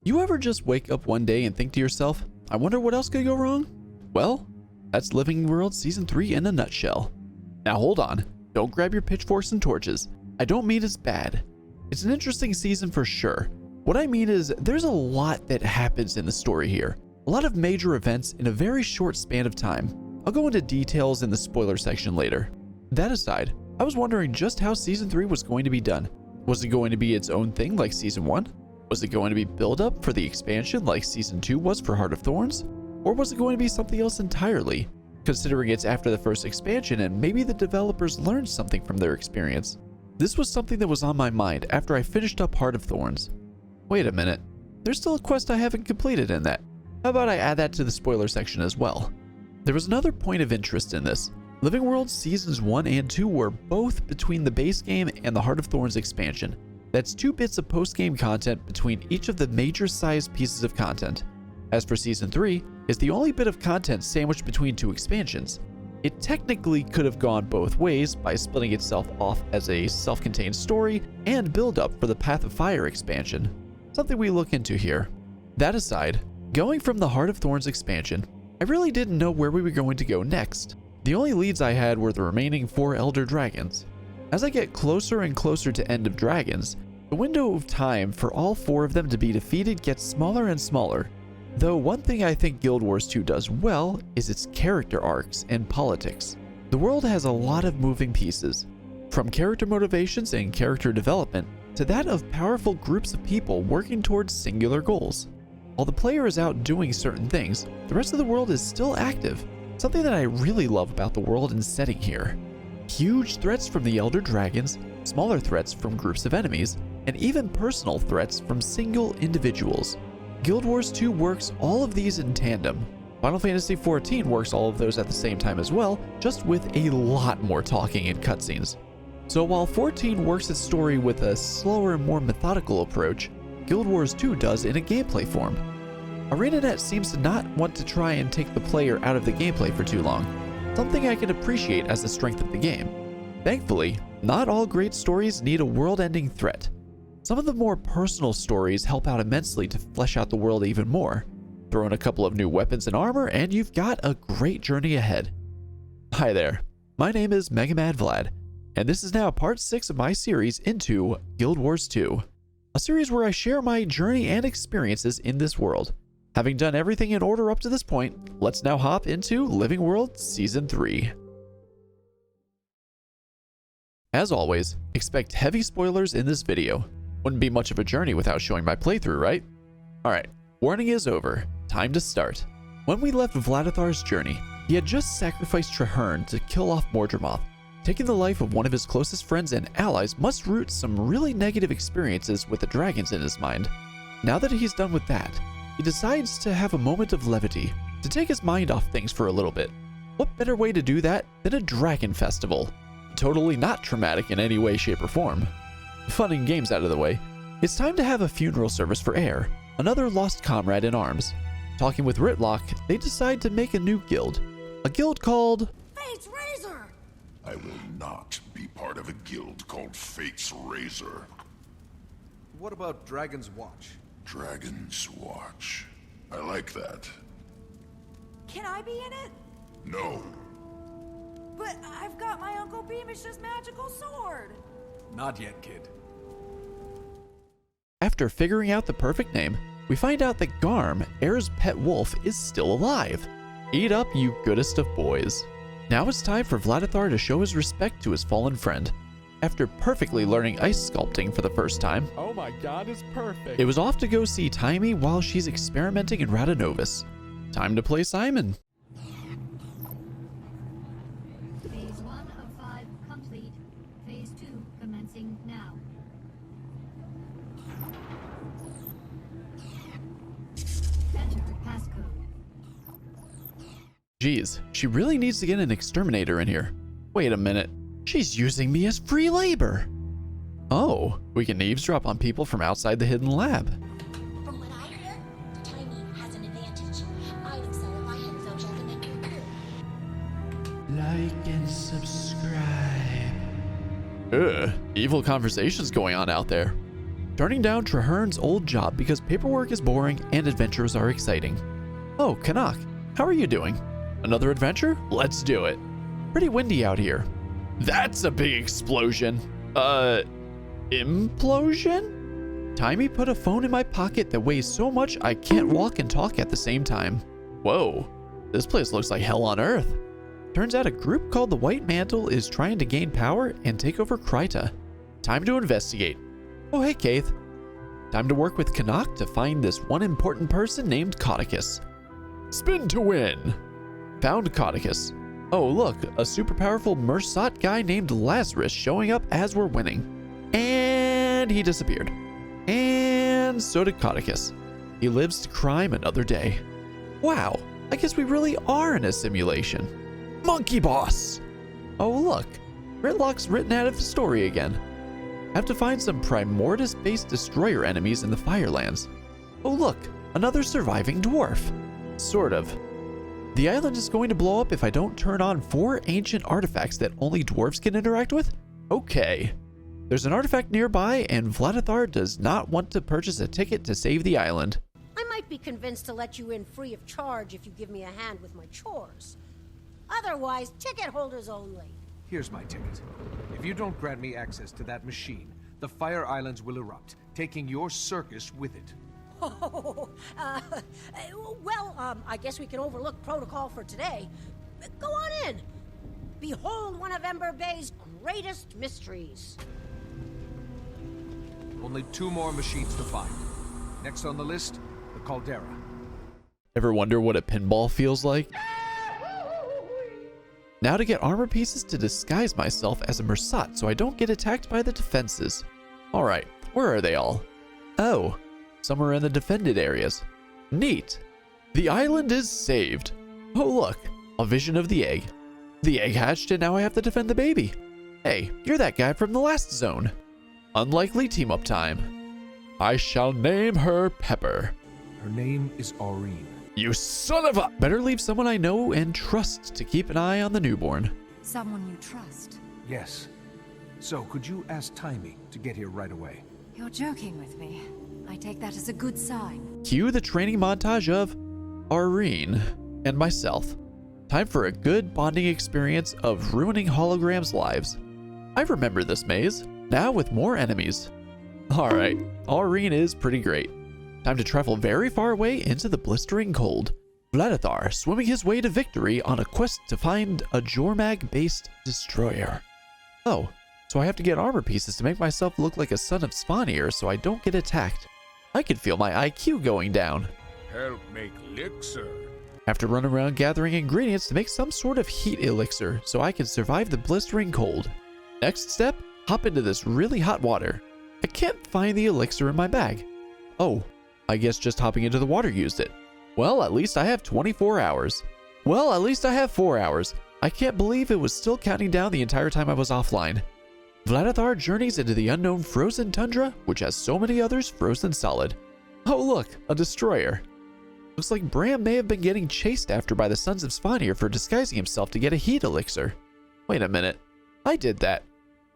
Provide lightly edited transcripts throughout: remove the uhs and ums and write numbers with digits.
You ever just wake up one day and think to yourself, I wonder what else could go wrong? Well, that's Living World Season 3 in a nutshell. Now hold on, don't grab your pitchforks and torches. I don't mean it's bad. It's an interesting season for sure. What I mean is there's a lot that happens in the story here. A lot of major events in a very short span of time. I'll go into details in the spoiler section later. That aside, I was wondering just how Season 3 was going to be done. Was it going to be its own thing like Season 1? Was it going to be build up for the expansion like Season 2 was for Heart of Thorns? Or was it going to be something else entirely? Considering it's after the first expansion and maybe the developers learned something from their experience. This was something that was on my mind after I finished up Heart of Thorns. Wait a minute, there's still a quest I haven't completed in that. How about I add that to the spoiler section as well? There was another point of interest in this. Living World Seasons 1 and 2 were both between the base game and the Heart of Thorns expansion. That's 2 bits of post-game content between each of the major sized pieces of content. As for Season 3, it's the only bit of content sandwiched between 2 expansions. It technically could have gone both ways by splitting itself off as a self-contained story and build-up for the Path of Fire expansion. Something we look into here. That aside, going from the Heart of Thorns expansion, I really didn't know where we were going to go next. The only leads I had were the remaining 4 Elder Dragons. As I get closer and closer to End of Dragons, the window of time for all 4 of them to be defeated gets smaller and smaller. Though one thing I think Guild Wars 2 does well is its character arcs and politics. The world has a lot of moving pieces, from character motivations and character development to that of powerful groups of people working towards singular goals. While the player is out doing certain things, the rest of the world is still active, something that I really love about the world and setting here. Huge threats from the Elder Dragons, smaller threats from groups of enemies, and even personal threats from single individuals. Guild Wars 2 works all of these in tandem. Final Fantasy XIV works all of those at the same time as well, just with a lot more talking and cutscenes. So while 14 works its story with a slower and more methodical approach, Guild Wars 2 does in a gameplay form. ArenaNet seems to not want to try and take the player out of the gameplay for too long, something I can appreciate as the strength of the game. Thankfully, not all great stories need a world-ending threat. Some of the more personal stories help out immensely to flesh out the world even more. Throw in a couple of new weapons and armor and you've got a great journey ahead. Hi there, my name is MegaMadVlad, and this is now part 6 of my series into Guild Wars 2. A series where I share my journey and experiences in this world. Having done everything in order up to this point, let's now hop into Living World Season 3. As always, expect heavy spoilers in this video. Wouldn't be much of a journey without showing my playthrough, right? Alright, warning is over. Time to start. When we left Vladathar's journey, he had just sacrificed Traherne to kill off Mordramoth. Taking the life of one of his closest friends and allies must root some really negative experiences with the dragons in his mind. Now that he's done with that, he decides to have a moment of levity, to take his mind off things for a little bit. What better way to do that than a dragon festival? Totally not traumatic in any way, shape, or form. Fun and games out of the way, it's time to have a funeral service for Air, another lost comrade in arms. Talking with Ritlock, they decide to make a new guild. A guild called Fate's Razor! I will not be part of a guild called Fate's Razor. What about Dragon's Watch? Dragon's Watch. I like that. Can I be in it? No. But I've got my Uncle Beamish's magical sword! Not yet, kid. After figuring out the perfect name, we find out that Garm, Air's pet wolf, is still alive. Eat up, you goodest of boys. Now it's time for Vladathar to show his respect to his fallen friend. After perfectly learning ice sculpting for the first time, oh my god, it's perfect. it was off to go see Taimi while she's experimenting in Radanovis. Time to play Simon. Phase 1 of 5 complete. Phase 2 commencing now. Enter passcode. Geez, she really needs to get an exterminator in here. Wait a minute, she's using me as free labor. Oh, we can eavesdrop on people from outside the hidden lab. From what I hear, Tiny has an advantage. I'd excel if I had felt like an crew. Like and subscribe. Ugh, evil conversations going on out there. Turning down Traherne's old job because paperwork is boring and adventures are exciting. Oh, Canuck, how are you doing? Another adventure? Let's do it. Pretty windy out here. That's a big explosion. Implosion? Timey put a phone in my pocket that weighs so much I can't walk and talk at the same time. Whoa, this place looks like hell on earth. Turns out a group called the White Mantle is trying to gain power and take over Kryta. Time to investigate. Oh, hey, Kaith. Time to work with Canuck to find this one important person named Codicus. Spin to win. Found Codicus. Oh, look, a super powerful Mersat guy named Lazarus showing up as we're winning. And he disappeared. And so did Codicus. He lives to crime another day. Wow, I guess we really are in a simulation. Monkey Boss! Oh, look, Gridlock's written out of the story again. Have to find some Primordus-based destroyer enemies in the Firelands. Oh, look, another surviving dwarf. Sort of. The island is going to blow up if I don't turn on 4 ancient artifacts that only dwarves can interact with? Okay. There's an artifact nearby, and Vladithar does not want to purchase a ticket to save the island. I might be convinced to let you in free of charge if you give me a hand with my chores. Otherwise, ticket holders only. Here's my ticket. If you don't grant me access to that machine, the Fire Islands will erupt, taking your circus with it. Oh, I guess we can overlook protocol for today. Go on in. Behold one of Ember Bay's greatest mysteries. Only 2 more machines to find. Next on the list, the Caldera. Ever wonder what a pinball feels like? Now to get armor pieces to disguise myself as a Mersat so I don't get attacked by the defenses. Alright, where are they all? Oh, somewhere in the defended areas. Neat. The island is saved. Oh look, a vision of the egg. The egg hatched and now I have to defend the baby. Hey, you're that guy from the last zone. Unlikely team-up time. I shall name her Pepper. Her name is Aurene. You son of a... Better leave someone I know and trust to keep an eye on the newborn. Someone you trust. Yes. So, could you ask Timey to get here right away? You're joking with me. I take that as a good sign. Cue the training montage of Aurene and myself. Time for a good bonding experience of ruining holograms' lives. I remember this maze, now with more enemies. Alright, Aurene is pretty great. Time to travel very far away into the blistering cold. Vladithar swimming his way to victory on a quest to find a Jormag-based destroyer. Oh, so I have to get armor pieces to make myself look like a son of Svanir so I don't get attacked. I can feel my IQ going down. Help make elixir. Have to run around gathering ingredients to make some sort of heat elixir so I can survive the blistering cold. Next step, hop into this really hot water. I can't find the elixir in my bag. Oh, I guess just hopping into the water used it. Well, at least I have 24 hours. Well, at least I have 4 hours. I can't believe it was still counting down the entire time I was offline. Vladithar journeys into the unknown frozen tundra, which has so many others frozen solid. Oh look, a destroyer. Looks like Bram may have been getting chased after by the Sons of Svanir for disguising himself to get a heat elixir. Wait a minute, I did that.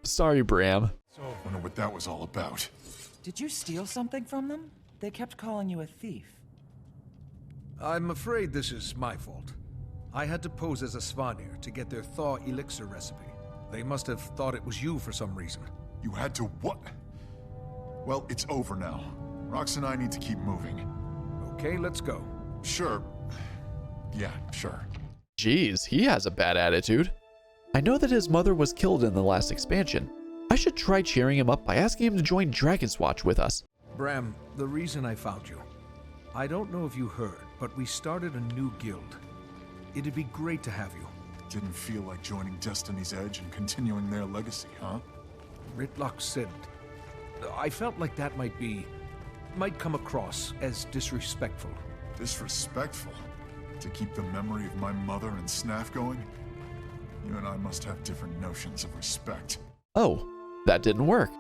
Sorry, Bram. So, I wonder what that was all about. Did you steal something from them? They kept calling you a thief. I'm afraid this is my fault. I had to pose as a Svanir to get their thaw elixir recipe. They must have thought it was you for some reason. You had to what? Well, it's over now. Rox and I need to keep moving. Okay, let's go. Sure. Yeah, sure. Jeez, he has a bad attitude. I know that his mother was killed in the last expansion. I should try cheering him up by asking him to join Dragon's Watch with us. Bram, the reason I found you. I don't know if you heard, but we started a new guild. It'd be great to have you. Didn't feel like joining Destiny's Edge and continuing their legacy, huh? Ritlock said... I felt like that might come across as disrespectful. Disrespectful? To keep the memory of my mother and Snaff going? You and I must have different notions of respect. Oh, that didn't work.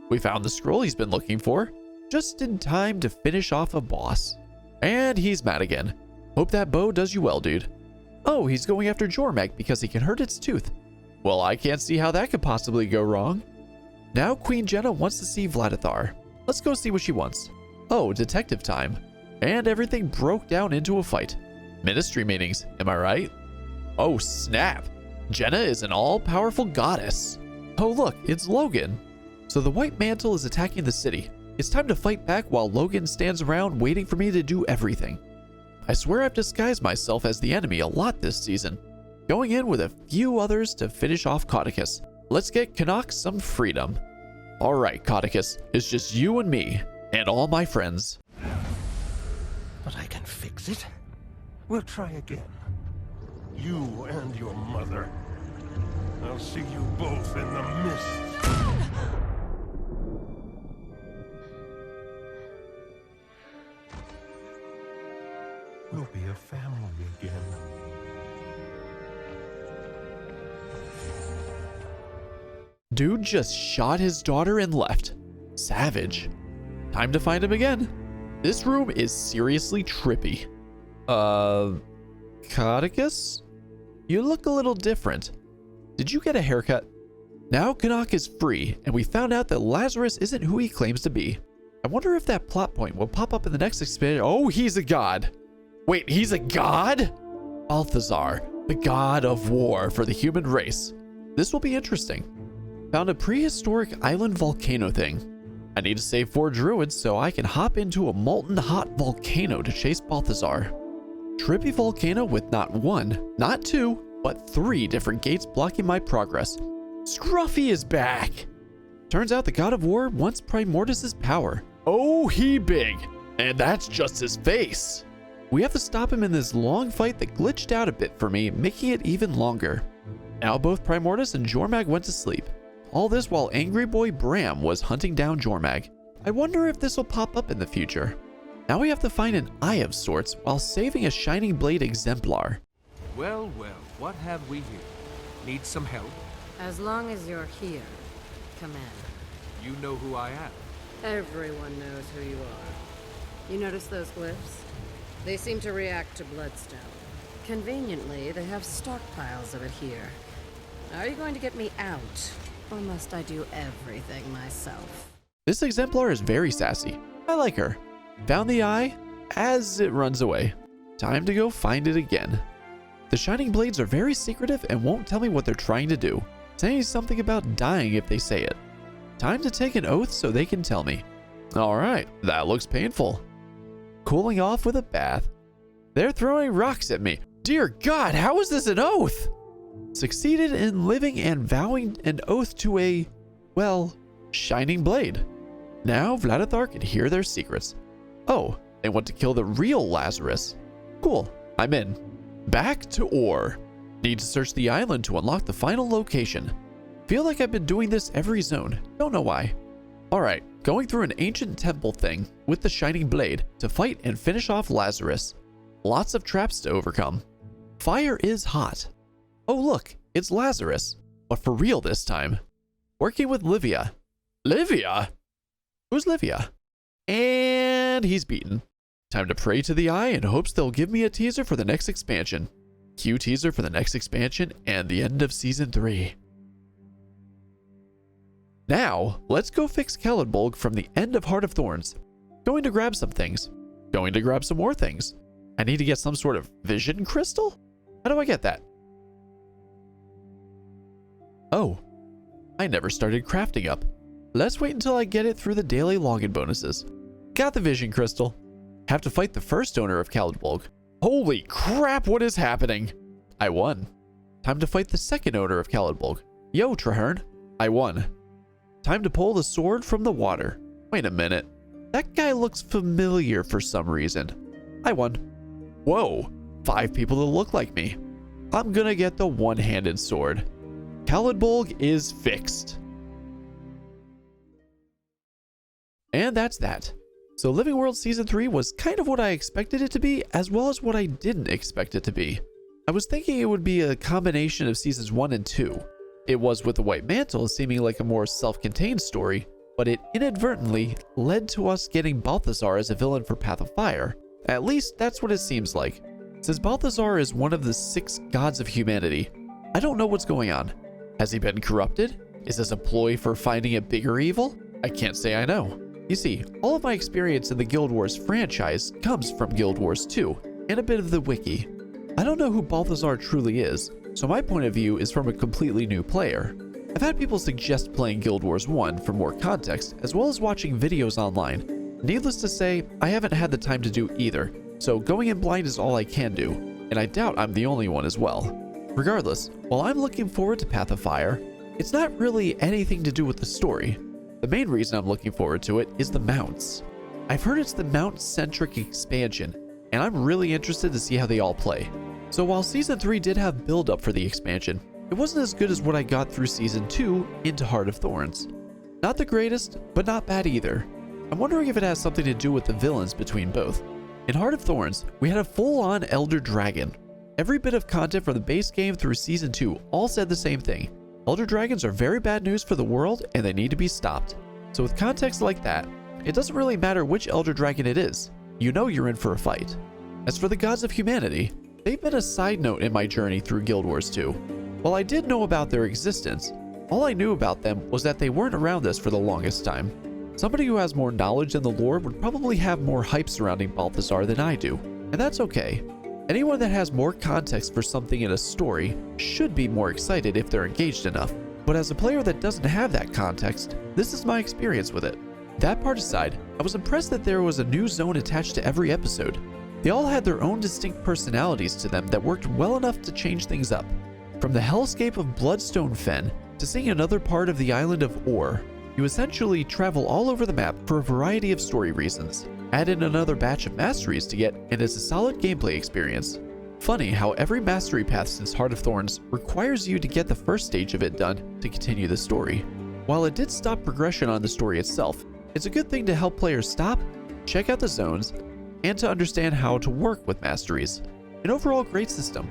We found the scroll he's been looking for, just in time to finish off a boss. And he's mad again. Hope that bow does you well, dude. Oh, he's going after Jormag because he can hurt its tooth. Well, I can't see how that could possibly go wrong. Now Queen Jenna wants to see Vladithar. Let's go see what she wants. Oh, detective time. And everything broke down into a fight. Ministry meetings, am I right? Oh, snap. Jenna is an all-powerful goddess. Oh, look, it's Logan. So the White Mantle is attacking the city. It's time to fight back while Logan stands around waiting for me to do everything. I swear I've disguised myself as the enemy a lot this season, going in with a few others to finish off Codicus. Let's get Canuck some freedom. All right, Codicus, it's just you and me, and all my friends. But I can fix it. We'll try again. You and your mother. I'll see you both in the mist. We'll be a family again. Dude just shot his daughter and left. Savage. Time to find him again. This room is seriously trippy. Codicus? You look a little different. Did you get a haircut? Now Canuck is free, and we found out that Lazarus isn't who he claims to be. I wonder if that plot point will pop up in the next expansion. Oh, he's a god. Wait, he's a god? Balthazar, the god of war for the human race. This will be interesting. Found a prehistoric island volcano thing. I need to save 4 druids so I can hop into a molten hot volcano to chase Balthazar. Trippy volcano with not 1, not 2, but 3 different gates blocking my progress. Scruffy is back! Turns out the god of war wants Primortus's power. Oh, he big! And that's just his face! We have to stop him in this long fight that glitched out a bit for me, making it even longer. Now both Primortus and Jormag went to sleep. All this while Angry Boy Bram was hunting down Jormag. I wonder if this will pop up in the future. Now we have to find an eye of sorts while saving a Shining Blade exemplar. Well, well, what have we here? Need some help? As long as you're here, Commander. You know who I am. Everyone knows who you are. You notice those glyphs? They seem to react to bloodstone. Conveniently, they have stockpiles of it here. Are you going to get me out, or must I do everything myself? This exemplar is very sassy. I like her. Found the eye as it runs away. Time to go find it again. The Shining Blades are very secretive and won't tell me what they're trying to do, saying something about dying if they say it. Time to take an oath so they can tell me. Alright, that looks painful. Cooling off with a bath. They're throwing rocks at me. Dear God, how is this an oath? Succeeded in living and vowing an oath to a, well, Shining Blade. Now Vladithar can hear their secrets. Oh, they want to kill the real Lazarus. Cool, I'm in. Back to Ore. Need to search the island to unlock the final location. Feel like I've been doing this every zone. Don't know why. Alright, going through an ancient temple thing with the Shining Blade to fight and finish off Lazarus. Lots of traps to overcome. Fire is hot. Oh look, it's Lazarus. But for real this time. Working with Livia. Livia? Who's Livia? And he's beaten. Time to pray to the eye in hopes they'll give me a teaser for the next expansion. Cue teaser for the next expansion and the end of Season 3. Now, let's go fix Kellenbolg from the end of Heart of Thorns. Going to grab some things. Going to grab some more things. I need to get some sort of vision crystal? How do I get that? Oh, I never started crafting up. Let's wait until I get it through the daily login bonuses. Got the vision crystal. Have to fight the first owner of Kellenbolg. Holy crap, what is happening? I won. Time to fight the second owner of Kellenbolg. Yo, Traherne. I won. Time to pull the sword from the water. Wait a minute. That guy looks familiar for some reason. I won. Whoa, 5 people that look like me. I'm gonna get the one-handed sword. Kellenbolg is fixed. And that's that. So Living World Season 3 was kind of what I expected it to be, as well as what I didn't expect it to be. I was thinking it would be a combination of Seasons 1 and 2. It was with the White Mantle seeming like a more self-contained story, but it inadvertently led to us getting Balthazar as a villain for Path of Fire. At least that's what it seems like. Since Balthazar is one of the 6 gods of humanity, I don't know what's going on. Has he been corrupted? Is this a ploy for finding a bigger evil? I can't say I know. You see, all of my experience in the Guild Wars franchise comes from Guild Wars 2 and a bit of the wiki. I don't know who Balthazar truly is, so my point of view is from a completely new player. I've had people suggest playing Guild Wars 1 for more context, as well as watching videos online. Needless to say, I haven't had the time to do either, so going in blind is all I can do, and I doubt I'm the only one as well. Regardless, while I'm looking forward to Path of Fire, it's not really anything to do with the story. The main reason I'm looking forward to it is the mounts. I've heard it's the mount-centric expansion, and I'm really interested to see how they all play. So while Season 3 did have build-up for the expansion, it wasn't as good as what I got through Season 2 into Heart of Thorns. Not the greatest, but not bad either. I'm wondering if it has something to do with the villains between both. In Heart of Thorns, we had a full-on Elder Dragon. Every bit of content from the base game through Season 2 all said the same thing. Elder Dragons are very bad news for the world, and they need to be stopped. So with context like that, it doesn't really matter which Elder Dragon it is. You know you're in for a fight. As for the Gods of Humanity, they've been a side note in my journey through Guild Wars 2. While I did know about their existence, all I knew about them was that they weren't around us for the longest time. Somebody who has more knowledge than the lore would probably have more hype surrounding Balthazar than I do, and that's okay. Anyone that has more context for something in a story should be more excited if they're engaged enough. But as a player that doesn't have that context, this is my experience with it. That part aside, I was impressed that there was a new zone attached to every episode. They all had their own distinct personalities to them that worked well enough to change things up. From the hellscape of Bloodstone Fen to seeing another part of the island of Ore, you essentially travel all over the map for a variety of story reasons. Add in another batch of masteries to get, and it's a solid gameplay experience. Funny how every mastery path since Heart of Thorns requires you to get the first stage of it done to continue the story. While it did stop progression on the story itself, it's a good thing to help players stop, check out the zones, and to understand how to work with masteries. An overall great system.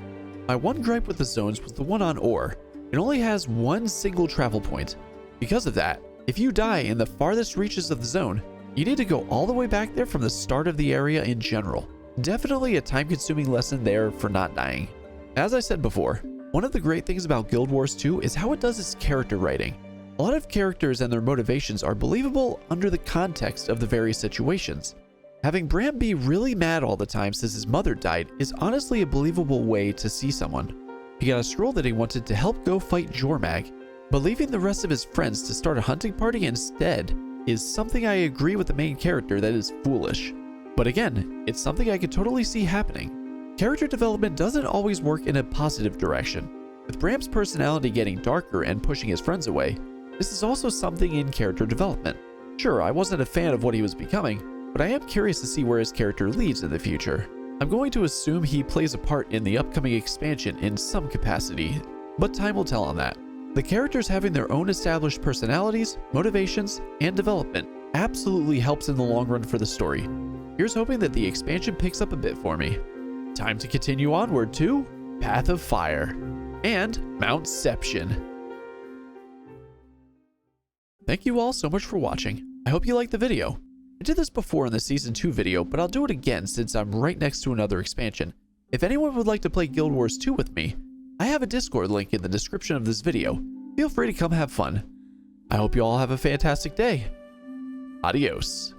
My one gripe with the zones was the one on Ore. It only has one single travel point. Because of that, if you die in the farthest reaches of the zone, you need to go all the way back there from the start of the area in general. Definitely a time-consuming lesson there for not dying. As I said before, one of the great things about Guild Wars 2 is how it does its character writing. A lot of characters and their motivations are believable under the context of the various situations. Having Bram be really mad all the time since his mother died is honestly a believable way to see someone. He got a scroll that he wanted to help go fight Jormag, but leaving the rest of his friends to start a hunting party instead is something I agree with the main character that is foolish. But again, it's something I could totally see happening. Character development doesn't always work in a positive direction. With Bram's personality getting darker and pushing his friends away, this is also something in character development. Sure, I wasn't a fan of what he was becoming, but I am curious to see where his character leads in the future. I'm going to assume he plays a part in the upcoming expansion in some capacity, but time will tell on that. The characters having their own established personalities, motivations, and development absolutely helps in the long run for the story. Here's hoping that the expansion picks up a bit for me. Time to continue onward to Path of Fire and Mountception. Thank you all so much for watching. I hope you liked the video. I did this before in the Season 2 video, but I'll do it again since I'm right next to another expansion. If anyone would like to play Guild Wars 2 with me, I have a Discord link in the description of this video. Feel free to come have fun. I hope you all have a fantastic day. Adios.